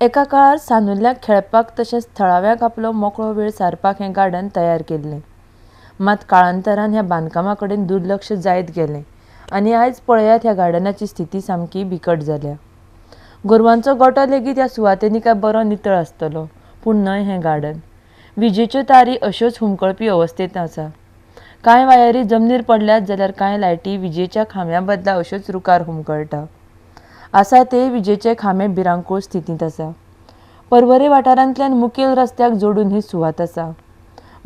एका काळार सानुल्ल्याक खेळपाक तशेंच थळाव्याक आपलो मोकळो वेळ सारपाक हें गार्डन तयार केल्लें. मात काळांतरान ह्या बांदकामा कडेन दुर्लक्ष जायत गेलें आनी आयज पळयात ह्या गार्डनाची स्थिती सामकी बिकट जाल्या. गोरवांचो गोठो लेगीत ह्या सुवातेनी काय बरो नितळ आसतलो, पूण न्हय हें गार्डन. विजेच्यो तारी अश्योच हुमकळपी अवस्थेंत आसा. कांय वायरी जमनीर पडल्यात जाल्यार कांय लायटी विजेच्या खांब्या बदला अश्योच रुखार हुमकळटा. आसा ते विजेचे खांबे भिरांकूळ स्थितींत आसा. पर्वरे वाठारांतल्यान मुखेल रस्त्याक जोडून ही सुवात आसा.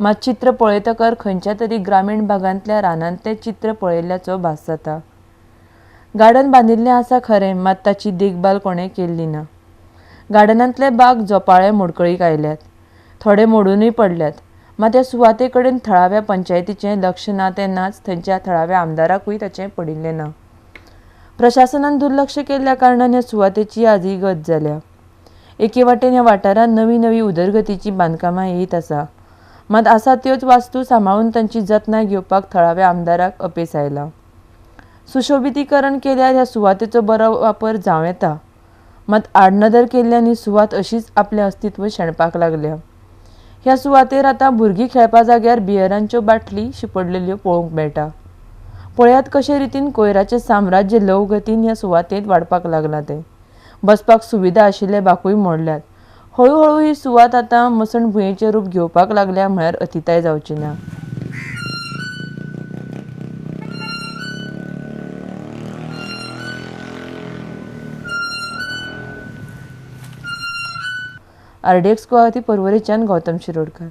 मात चित्र पळयतकर खंयच्या तरी ग्रामीण भागांतल्या रानांतलें चित्र पळयिल्ल्याचो भास जाता. गार्डन बांदिल्लें आसा खरें, मात ताची देखभाल कोणें केल्ली ना. गार्डनांतले बाग झोपाळे मोडकळीक आयल्यात. थोडे मोडूनय पडल्यात. मात ह्या सुवाते कडेन थळाव्या पंचायतीचें लक्ष ना तें नाच थंयच्या थळाव्या आमदाराकूय ताचें पडिल्लें ना. प्रशासनान दुर्लक्ष केल्ल्या कारणान ह्या सुवातेची आज ही गत जाल्या. एके वाटेन ह्या वाठारांत नवी नवी उदरगतीची बांदकामां येयत आसा, मात आसा त्योच वास्तू सांबाळून तांची जतनाय घेवपाक थळाव्या आमदाराक अपेस आयला. सुशोभितीकरण केल्यार ह्या सुवातेचो बरो वापर जावं येता, मात आडनदर केल्ल्यान ही सुवात अशीच आपलें अस्तित्व शेणपाक लागल्या. ह्या सुवातेर आतां भुरगीं खेळपा जाग्यार बियरांच्यो बाटली शिंपडलेल्यो पळोवंक मेळटा. पळयात कशे रितीन कोयराचें साम्राज्य ल्हव गतीन ह्या सुवातेंत वाडपाक लागलां तें. बसपाक सुविधा आशिल्ले बांकूय मोडल्यात. हळू हळू ही सुवात आतां मसणभुंयेचें रूप घेवपाक लागल्या म्हळ्यार अतिताय जावची ना. RDX गुवाहाटी पर्वरीच्यान गौतम शिरोडकर.